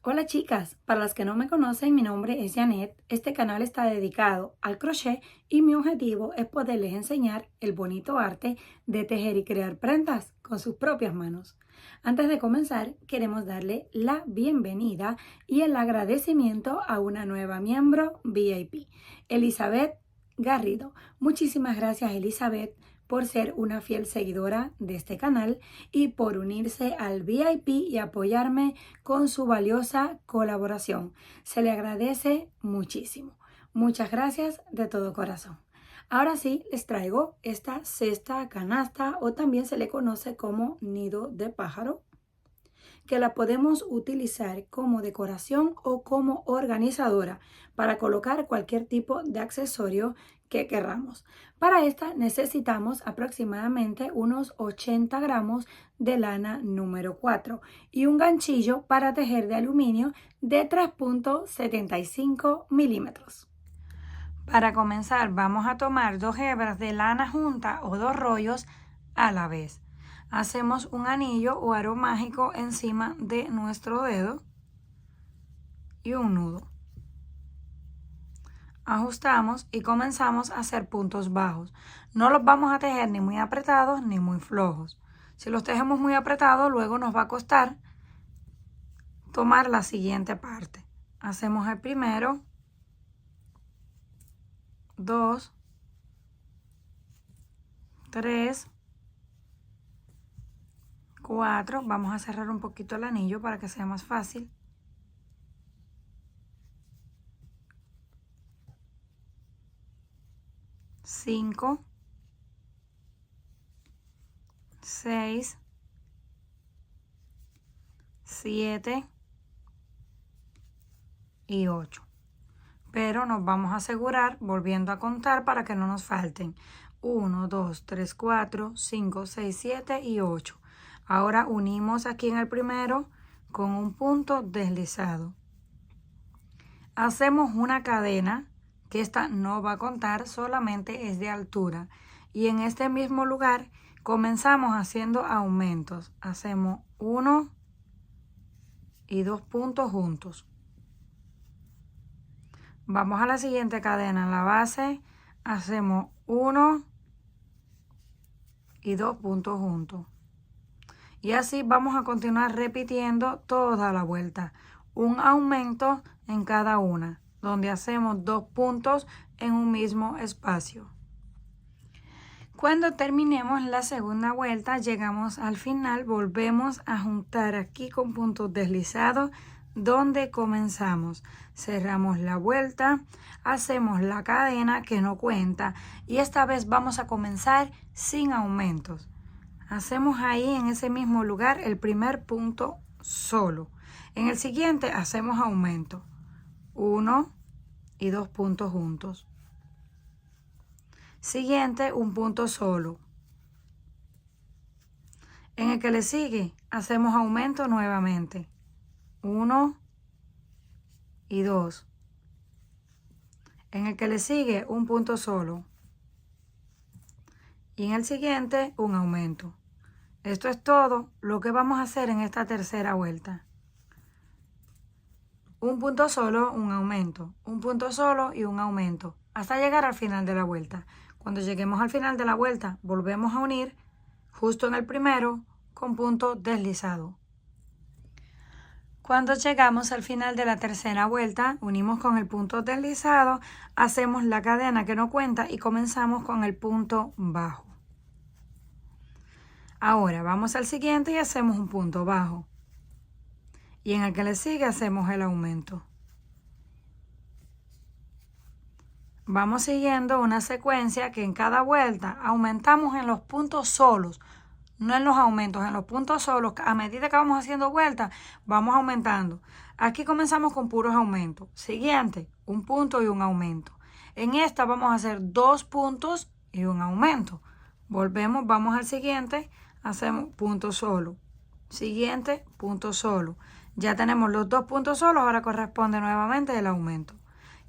Hola chicas, para las que no me conocen, mi nombre es Janet. Este canal está dedicado al crochet y mi objetivo es poderles enseñar el bonito arte de tejer y crear prendas con sus propias manos. Antes de comenzar, queremos darle la bienvenida y el agradecimiento a una nueva miembro VIP, Elizabeth Garrido. Muchísimas gracias, Elizabeth, por ser una fiel seguidora de este canal y por unirse al VIP y apoyarme con su valiosa colaboración. Se le agradece muchísimo. Muchas gracias de todo corazón. Ahora sí, les traigo esta cesta canasta o también se le conoce como nido de pájaro, que la podemos utilizar como decoración o como organizadora para colocar cualquier tipo de accesorio que queramos. Para esta necesitamos aproximadamente unos 80 gramos de lana número 4 y un ganchillo para tejer de aluminio de 3.75 milímetros. Para comenzar vamos a tomar 2 hebras de lana junta o 2 rollos a la vez. Hacemos un anillo o aro mágico encima de nuestro dedo y un nudo. Ajustamos y comenzamos a hacer puntos bajos. No los vamos a tejer ni muy apretados ni muy flojos. Si los tejemos muy apretados, luego nos va a costar tomar la siguiente parte. Hacemos el primero, 2, 3, 4, vamos a cerrar un poquito el anillo para que sea más fácil. 5, 6, 7 y 8. Pero nos vamos a asegurar volviendo a contar para que no nos falten. 1, 2, 3, 4, 5, 6, 7 y 8. Ahora unimos aquí en el primero con un punto deslizado. Hacemos una cadena, que esta no va a contar, solamente es de altura. Y en este mismo lugar comenzamos haciendo aumentos. Hacemos 1 y 2 puntos juntos. Vamos a la siguiente cadena. En la base hacemos 1 y 2 puntos juntos. Y así vamos a continuar repitiendo toda la vuelta. Un aumento en cada una, donde hacemos 2 puntos en un mismo espacio. Cuando terminemos la segunda vuelta, llegamos al final, volvemos a juntar aquí con puntos deslizados donde comenzamos. Cerramos la vuelta, hacemos la cadena que no cuenta y esta vez vamos a comenzar sin aumentos. Hacemos ahí en ese mismo lugar el primer punto solo. En el siguiente hacemos aumento. 1 y 2 puntos juntos. Siguiente, un punto solo. En el que le sigue, hacemos aumento nuevamente. 1 y 2. En el que le sigue, un punto solo. Y en el siguiente, un aumento. Esto es todo lo que vamos a hacer en esta tercera vuelta. Un punto solo, un aumento. Un punto solo y un aumento. Hasta llegar al final de la vuelta. Cuando lleguemos al final de la vuelta, volvemos a unir justo en el primero con punto deslizado. Cuando llegamos al final de la tercera vuelta, unimos con el punto deslizado, hacemos la cadena que no cuenta y comenzamos con el punto bajo. Ahora vamos al siguiente y hacemos un punto bajo. Y en el que le sigue hacemos el aumento. Vamos siguiendo una secuencia que en cada vuelta aumentamos en los puntos solos, no en los aumentos, en los puntos solos. A medida que vamos haciendo vueltas, vamos aumentando. Aquí comenzamos con puros aumentos. Siguiente, un punto y un aumento. En esta vamos a hacer 2 puntos y un aumento. Volvemos, vamos al siguiente, hacemos punto solo. Siguiente, punto solo. Ya tenemos los 2 puntos solos, ahora corresponde nuevamente el aumento.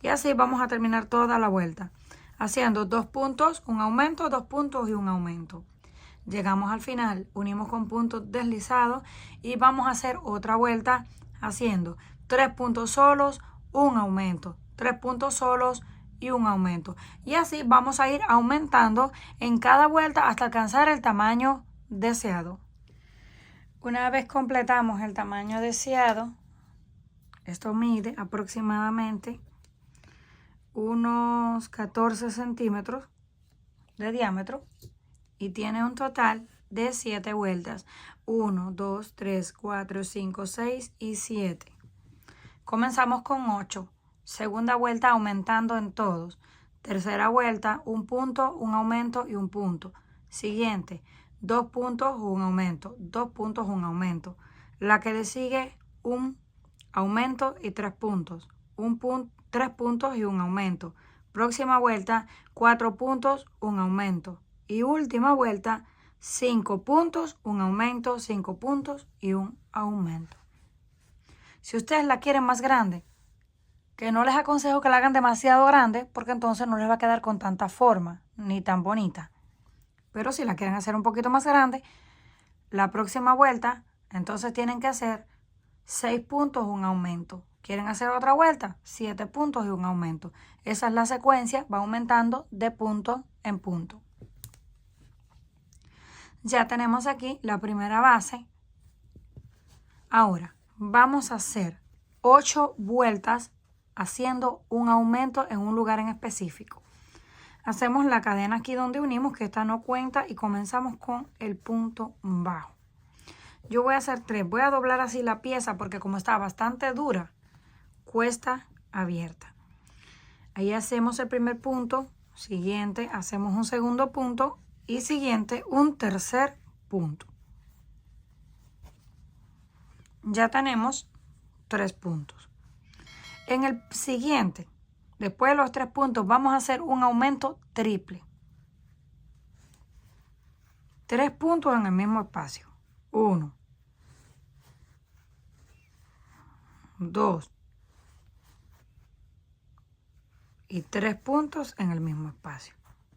Y así vamos a terminar toda la vuelta, haciendo 2 puntos, un aumento, 2 puntos y un aumento. Llegamos al final, unimos con puntos deslizados y vamos a hacer otra vuelta haciendo 3 puntos solos, un aumento, 3 puntos solos y un aumento. Y así vamos a ir aumentando en cada vuelta hasta alcanzar el tamaño deseado. Una vez completamos el tamaño deseado, esto mide aproximadamente unos 14 centímetros de diámetro y tiene un total de 7 vueltas. 1, 2, 3, 4, 5, 6 y 7. Comenzamos con 8. Segunda vuelta aumentando en todos. Tercera vuelta, un punto, un aumento y un punto. Siguiente, 2 puntos, un aumento, 2 puntos, un aumento. La que le sigue, un aumento y 3 puntos. 3 puntos y un aumento. Próxima vuelta, 4 puntos, un aumento. Y última vuelta, 5 puntos, un aumento, 5 puntos y un aumento. Si ustedes la quieren más grande, que no les aconsejo que la hagan demasiado grande porque entonces no les va a quedar con tanta forma ni tan bonita. Pero si la quieren hacer un poquito más grande, la próxima vuelta, entonces tienen que hacer 6 puntos, un aumento. ¿Quieren hacer otra vuelta? 7 puntos y un aumento. Esa es la secuencia, va aumentando de punto en punto. Ya tenemos aquí la primera base. Ahora vamos a hacer 8 vueltas haciendo un aumento en un lugar en específico. Hacemos la cadena aquí donde unimos, que esta no cuenta, y comenzamos con el punto bajo. Yo voy a hacer 3. Voy a doblar así la pieza porque como está bastante dura, cuesta abierta. Ahí hacemos el primer punto, siguiente hacemos un segundo punto y siguiente un tercer punto. Ya tenemos 3 puntos. En el siguiente, después de los 3 puntos, vamos a hacer un aumento triple. 3 puntos en el mismo espacio. 1, 2 y 3 puntos en el mismo espacio.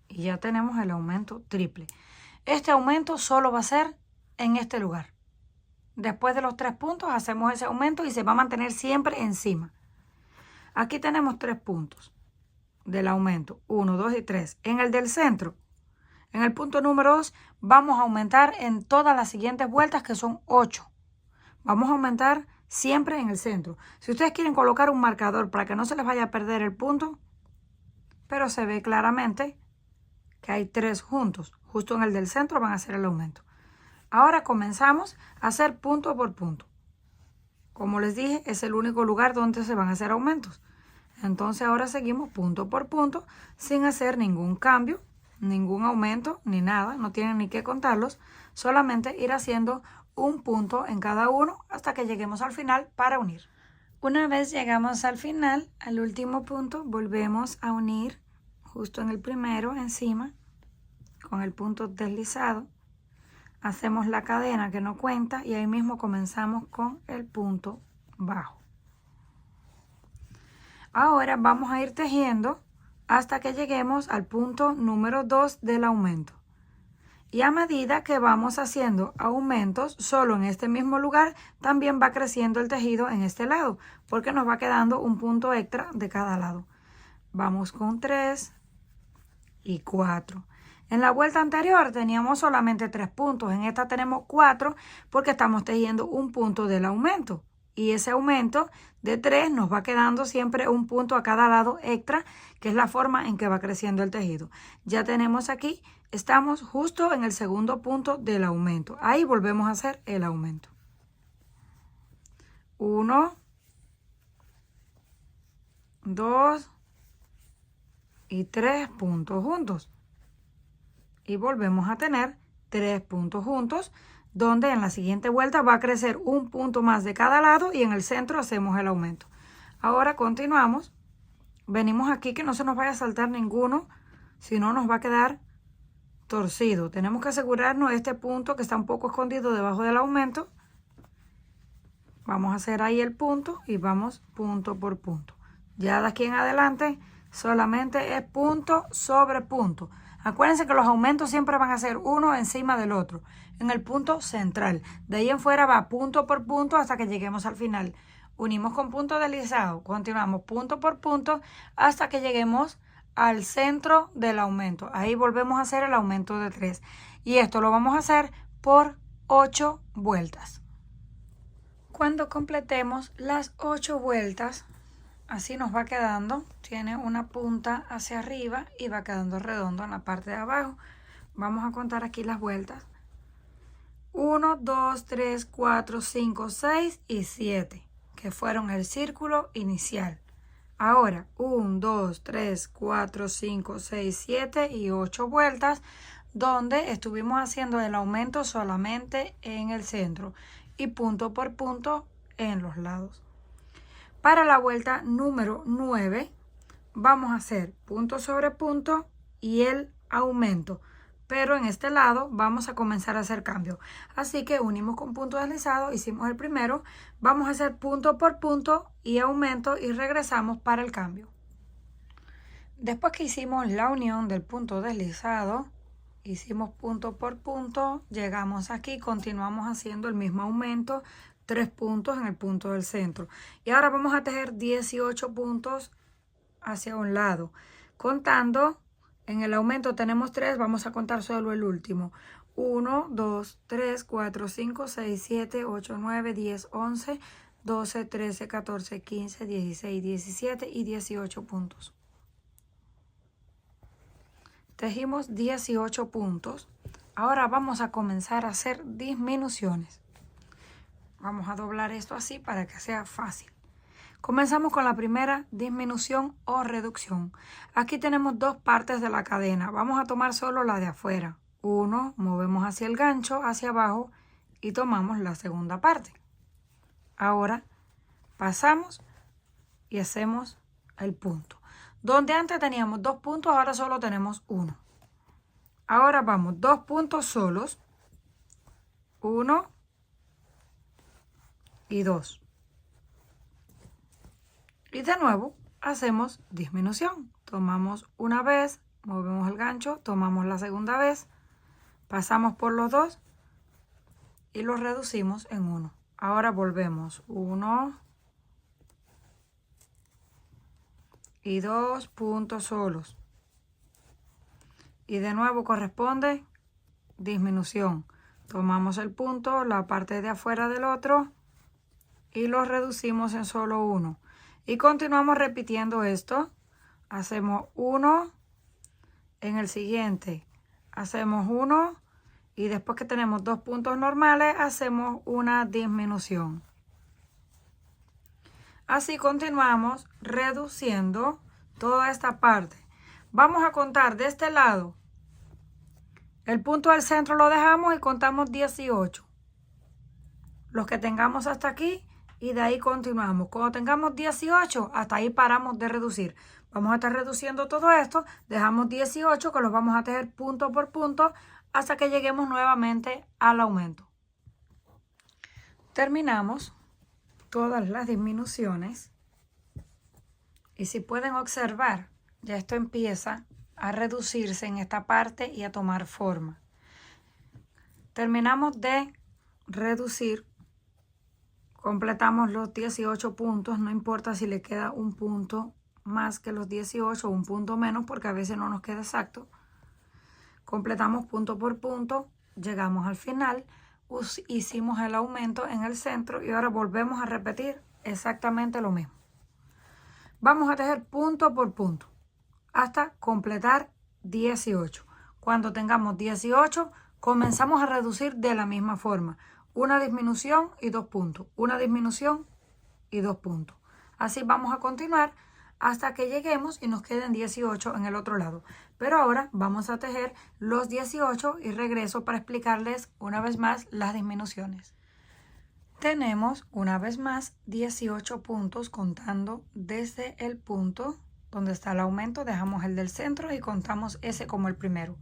Y ya tenemos el aumento triple. Este aumento solo va a ser en este lugar. Después de los 3 puntos hacemos ese aumento y se va a mantener siempre encima. Aquí tenemos 3 puntos del aumento. 1, 2 y 3. En el del centro, en el punto número 2, vamos a aumentar en todas las siguientes vueltas, que son 8. Vamos a aumentar siempre en el centro. Si ustedes quieren colocar un marcador para que no se les vaya a perder el punto, pero se ve claramente que hay 3 juntos. Justo en el del centro van a hacer el aumento. Ahora comenzamos a hacer punto por punto. Como les dije, es el único lugar donde se van a hacer aumentos. Entonces ahora seguimos punto por punto sin hacer ningún cambio, ningún aumento, ni nada. No tienen ni que contarlos. Solamente ir haciendo un punto en cada uno hasta que lleguemos al final para unir. Una vez llegamos al final, al último punto, volvemos a unir justo en el primero, encima, con el punto deslizado. Hacemos la cadena que no cuenta y ahí mismo comenzamos con el punto bajo. Ahora vamos a ir tejiendo hasta que lleguemos al punto número 2 del aumento. Y a medida que vamos haciendo aumentos solo en este mismo lugar, también va creciendo el tejido en este lado, porque nos va quedando un punto extra de cada lado. Vamos con 3 y 4. En la vuelta anterior teníamos solamente 3 puntos, en esta tenemos 4 porque estamos tejiendo un punto del aumento. Y ese aumento de 3 nos va quedando siempre un punto a cada lado extra, que es la forma en que va creciendo el tejido. Ya tenemos aquí, estamos justo en el segundo punto del aumento. Ahí volvemos a hacer el aumento. 1, 2 y 3 puntos juntos. Y volvemos a tener 3 puntos juntos, donde en la siguiente vuelta va a crecer un punto más de cada lado y en el centro hacemos el aumento. Ahora continuamos, venimos aquí que no se nos vaya a saltar ninguno, si no nos va a quedar torcido. Tenemos que asegurarnos de este punto que está un poco escondido debajo del aumento. Vamos a hacer ahí el punto y vamos punto por punto. Ya de aquí en adelante solamente es punto sobre punto. Acuérdense que los aumentos siempre van a ser uno encima del otro, en el punto central. De ahí en fuera va punto por punto hasta que lleguemos al final. unimos con punto deslizado, continuamos punto por punto hasta que lleguemos al centro del aumento. Ahí volvemos a hacer el aumento de 3 y esto lo vamos a hacer por 8 vueltas. Cuando completemos las 8 vueltas, así nos va quedando, tiene una punta hacia arriba y va quedando redondo en la parte de abajo. Vamos a contar aquí las vueltas. 1, 2, 3, 4, 5, 6 y 7, que fueron el círculo inicial. Ahora, 1, 2, 3, 4, 5, 6, 7 y 8 vueltas, donde estuvimos haciendo el aumento solamente en el centro y punto por punto en los lados. Para la vuelta número 9, vamos a hacer punto sobre punto y el aumento. Pero en este lado vamos a comenzar a hacer cambio. Así que unimos con punto deslizado, hicimos el primero, vamos a hacer punto por punto y aumento y regresamos para el cambio. Después que hicimos la unión del punto deslizado, hicimos punto por punto, llegamos aquí, continuamos haciendo el mismo aumento, 3 puntos en el punto del centro. Y ahora vamos a tejer 18 puntos hacia un lado, contando. En el aumento tenemos 3, vamos a contar solo el último. 1, 2, 3, 4, 5, 6, 7, 8, 9, 10, 11, 12, 13, 14, 15, 16, 17 y 18 puntos. Tejimos 18 puntos. Ahora vamos a comenzar a hacer disminuciones. Vamos a doblar esto así para que sea fácil. Comenzamos con la primera disminución o reducción. Aquí tenemos 2 partes de la cadena. Vamos a tomar solo la de afuera. 1, movemos hacia el gancho, hacia abajo y tomamos la segunda parte. Ahora pasamos y hacemos el punto. Donde antes teníamos 2 puntos, ahora solo tenemos 1. Ahora vamos 2 puntos solos. 1 y 2. Y de nuevo hacemos disminución. Tomamos una vez, movemos el gancho, tomamos la segunda vez, pasamos por los 2 y los reducimos en 1. Ahora volvemos 1 y 2 puntos solos. Y de nuevo corresponde disminución. Tomamos el punto, la parte de afuera del otro y los reducimos en solo 1. Y continuamos repitiendo esto. Hacemos 1, en el siguiente hacemos 1 y después que tenemos 2 puntos normales hacemos una disminución. Así continuamos reduciendo toda esta parte. Vamos a contar de este lado. El punto del centro lo dejamos y contamos 18. Los que tengamos hasta aquí. Y de ahí continuamos. Cuando tengamos 18, hasta ahí paramos de reducir. Vamos a estar reduciendo todo esto. Dejamos 18 que los vamos a tejer punto por punto hasta que lleguemos nuevamente al aumento. Terminamos todas las disminuciones. Y si pueden observar, ya esto empieza a reducirse en esta parte y a tomar forma. Terminamos de reducir. Completamos los 18 puntos, no importa si le queda un punto más que los 18 o un punto menos, porque a veces no nos queda exacto. Completamos punto por punto, llegamos al final, hicimos el aumento en el centro y ahora volvemos a repetir exactamente lo mismo. Vamos a tejer punto por punto hasta completar 18. Cuando tengamos 18, comenzamos a reducir de la misma forma. Una disminución y 2 puntos. Una disminución y 2 puntos. Así vamos a continuar hasta que lleguemos y nos queden 18 en el otro lado. Pero ahora vamos a tejer los 18 y regreso para explicarles una vez más las disminuciones. Tenemos una vez más 18 puntos contando desde el punto donde está el aumento. Dejamos el del centro y contamos ese como el primero.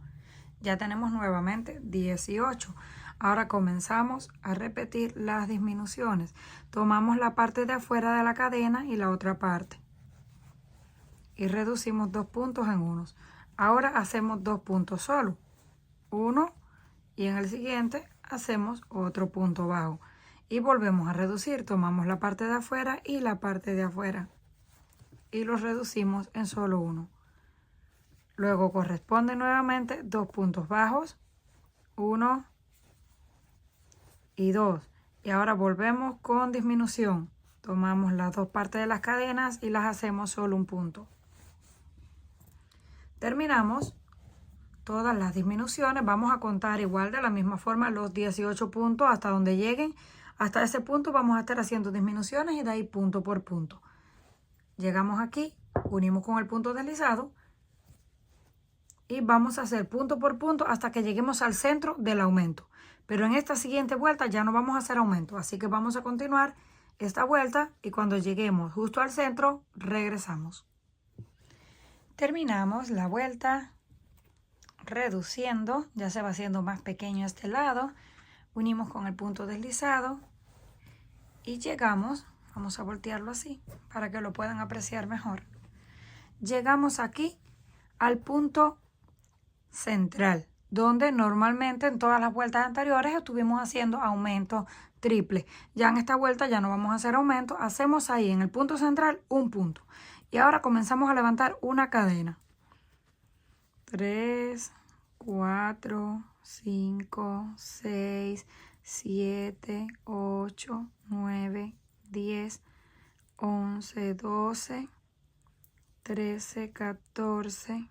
Ya tenemos nuevamente 18. Ahora comenzamos a repetir las disminuciones. Tomamos la parte de afuera de la cadena y la otra parte. Y reducimos 2 puntos en unos. Ahora hacemos 2 puntos solo. 1 y en el siguiente hacemos otro punto bajo. y volvemos a reducir. Tomamos la parte de afuera y la parte de afuera y los reducimos en solo uno. Luego corresponden nuevamente 2 puntos bajos, 1 y 2. Y ahora volvemos con disminución. Tomamos las dos partes de las cadenas y las hacemos solo un punto. Terminamos todas las disminuciones. Vamos a contar igual de la misma forma los 18 puntos hasta donde lleguen. Hasta ese punto vamos a estar haciendo disminuciones y de ahí punto por punto. Llegamos aquí, unimos con el punto deslizado y vamos a hacer punto por punto hasta que lleguemos al centro del aumento. Pero en esta siguiente vuelta ya no vamos a hacer aumento, así que vamos a continuar esta vuelta y cuando lleguemos justo al centro, regresamos. Terminamos la vuelta reduciendo, ya se va haciendo más pequeño este lado. Unimos con el punto deslizado y llegamos, vamos a voltearlo así para que lo puedan apreciar mejor. Llegamos aquí al punto central, donde normalmente en todas las vueltas anteriores estuvimos haciendo aumento triple. Ya en esta vuelta ya no vamos a hacer aumento, hacemos ahí en el punto central un punto. Y ahora comenzamos a levantar una cadena. 3, 4, 5, 6, 7, 8, 9, 10, 11, 12, 13, 14,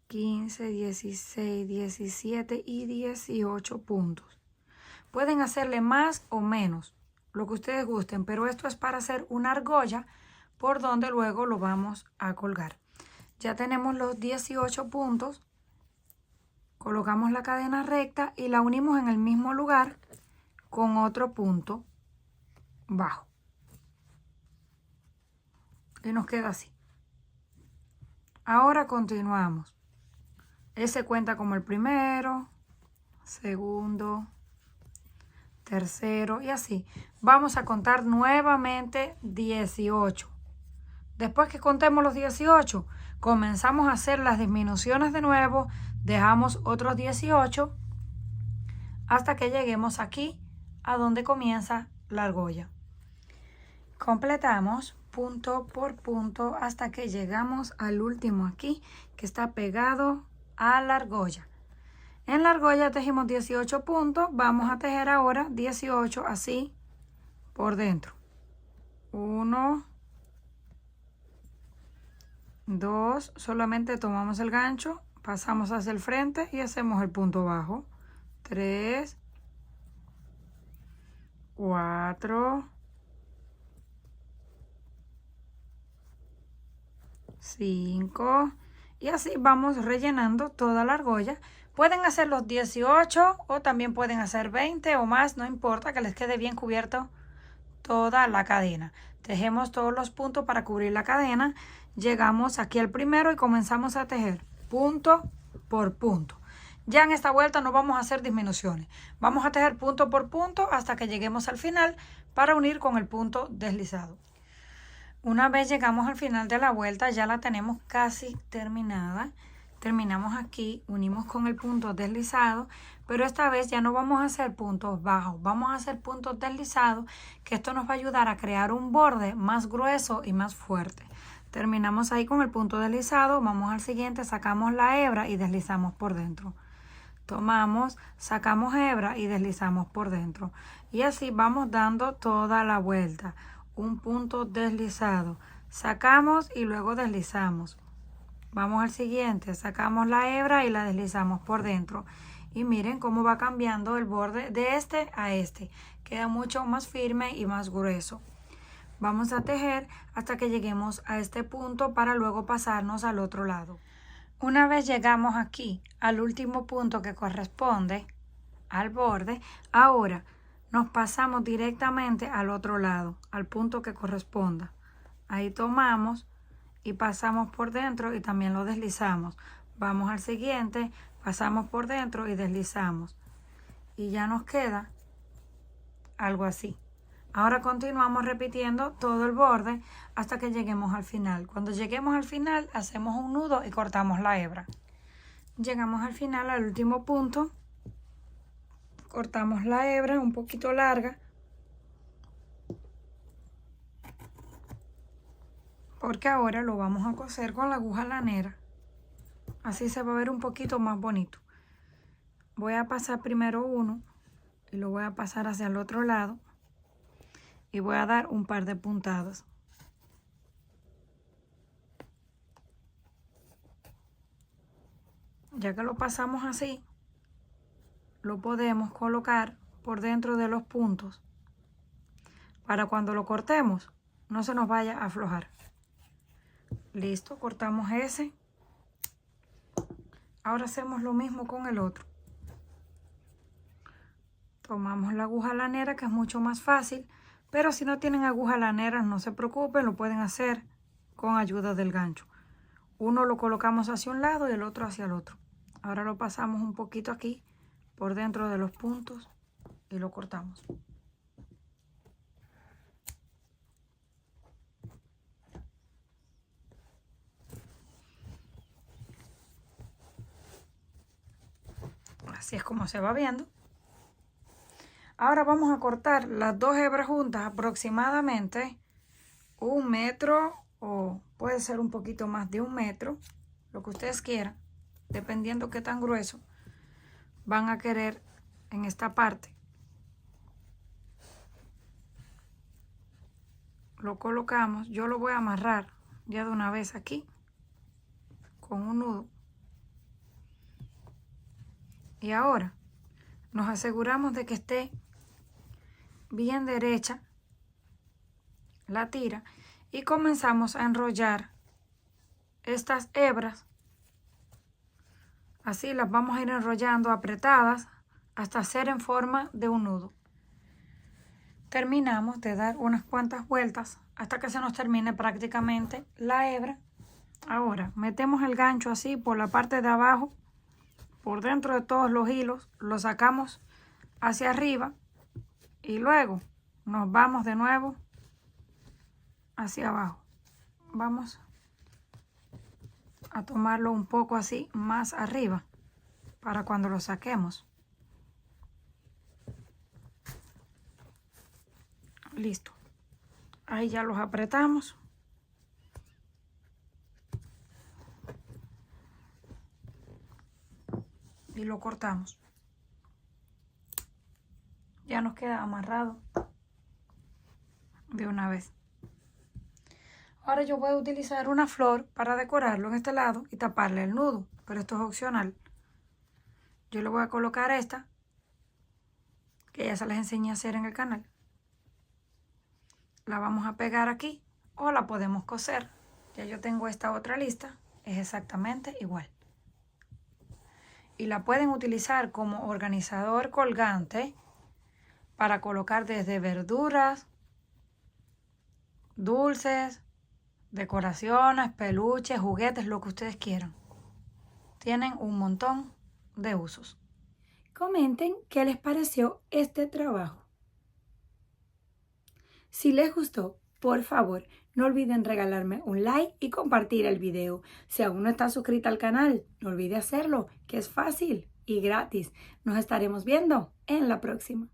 15, 16, 17 y 18 puntos. Pueden hacerle más o menos, lo que ustedes gusten, pero esto es para hacer una argolla por donde luego lo vamos a colgar. Ya tenemos los 18 puntos, colocamos la cadena recta y la unimos en el mismo lugar con otro punto bajo. Y nos queda así. Ahora continuamos. Ese cuenta como el primero, segundo, tercero y así. Vamos a contar nuevamente 18. Después que contemos los 18, comenzamos a hacer las disminuciones de nuevo, dejamos otros 18 hasta que lleguemos aquí a donde comienza la argolla. Completamos punto por punto hasta que llegamos al último aquí que está pegado a la argolla. En la argolla tejimos 18 puntos, vamos a tejer ahora 18 así por dentro. 1, 2, solamente tomamos el gancho, pasamos hacia el frente y hacemos el punto bajo. 3, 4, 5 y así vamos rellenando toda la argolla. Pueden hacer los 18 o también pueden hacer 20 o más, no importa, que les quede bien cubierto toda la cadena. Tejemos todos los puntos para cubrir la cadena. Llegamos aquí al primero y comenzamos a tejer punto por punto. Ya en esta vuelta no vamos a hacer disminuciones. Vamos a tejer punto por punto hasta que lleguemos al final para unir con el punto deslizado. Una vez llegamos al final de la vuelta, ya la tenemos casi terminada. Terminamos aquí, unimos con el punto deslizado, pero esta vez ya no vamos a hacer puntos bajos, vamos a hacer puntos deslizados, que esto nos va a ayudar a crear un borde más grueso y más fuerte. Terminamos ahí con el punto deslizado, vamos al siguiente, sacamos la hebra y deslizamos por dentro. Tomamos, sacamos hebra y deslizamos por dentro. Y así vamos dando toda la vuelta. Un punto deslizado, sacamos y luego deslizamos. Vamos al siguiente, sacamos la hebra y la deslizamos por dentro. Y miren cómo va cambiando el borde de este a este. Queda mucho más firme y más grueso. Vamos a tejer hasta que lleguemos a este punto para luego pasarnos al otro lado. Una vez llegamos aquí al último punto que corresponde al borde, ahora nos pasamos directamente al otro lado, al punto que corresponda. Ahí tomamos y pasamos por dentro y también lo deslizamos. Vamos al siguiente, pasamos por dentro y deslizamos. Y ya nos queda algo así. Ahora continuamos repitiendo todo el borde hasta que lleguemos al final. Cuando lleguemos al final, hacemos un nudo y cortamos la hebra. Llegamos al final, al último punto. Cortamos la hebra un poquito larga porque ahora lo vamos a coser con la aguja lanera. Así se va a ver un poquito más bonito. Voy a pasar primero uno y lo voy a pasar hacia el otro lado y voy a dar un par de puntadas. Ya que lo pasamos así, lo podemos colocar por dentro de los puntos para cuando lo cortemos no se nos vaya a aflojar. Listo, cortamos ese. Ahora hacemos lo mismo con el otro. Tomamos la aguja lanera, que es mucho más fácil, pero si no tienen aguja lanera no se preocupen, lo pueden hacer con ayuda del gancho. Uno lo colocamos hacia un lado y el otro hacia el otro. Ahora lo pasamos un poquito aquí por dentro de los puntos y lo cortamos. Así es como se va viendo. Ahora vamos a cortar las dos hebras juntas aproximadamente 1 metro o puede ser un poquito más de 1 metro, lo que ustedes quieran, dependiendo qué tan grueso van a querer en esta parte. Lo colocamos, yo lo voy a amarrar ya de una vez aquí con un nudo. Y ahora nos aseguramos de que esté bien derecha la tira y comenzamos a enrollar estas hebras. Así las vamos a ir enrollando apretadas hasta hacer en forma de un nudo. Terminamos de dar unas cuantas vueltas hasta que se nos termine prácticamente la hebra. Ahora metemos el gancho así por la parte de abajo, por dentro de todos los hilos, lo sacamos hacia arriba y luego nos vamos de nuevo hacia abajo. Vamos a tomarlo un poco así más arriba para cuando lo saquemos. Listo. Ahí ya los apretamos. Y lo cortamos. Ya nos queda amarrado de una vez. Ahora yo voy a utilizar una flor para decorarlo en este lado y taparle el nudo, pero esto es opcional. Yo le voy a colocar esta, que ya se les enseñé a hacer en el canal. La vamos a pegar aquí o la podemos coser. Ya yo tengo esta otra lista, es exactamente igual. Y la pueden utilizar como organizador colgante para colocar desde verduras, dulces, decoraciones, peluches, juguetes, lo que ustedes quieran. Tienen un montón de usos. Comenten qué les pareció este trabajo. Si les gustó, por favor, no olviden regalarme un like y compartir el video. Si aún no estás suscrita al canal, no olvide hacerlo, que es fácil y gratis. Nos estaremos viendo en la próxima.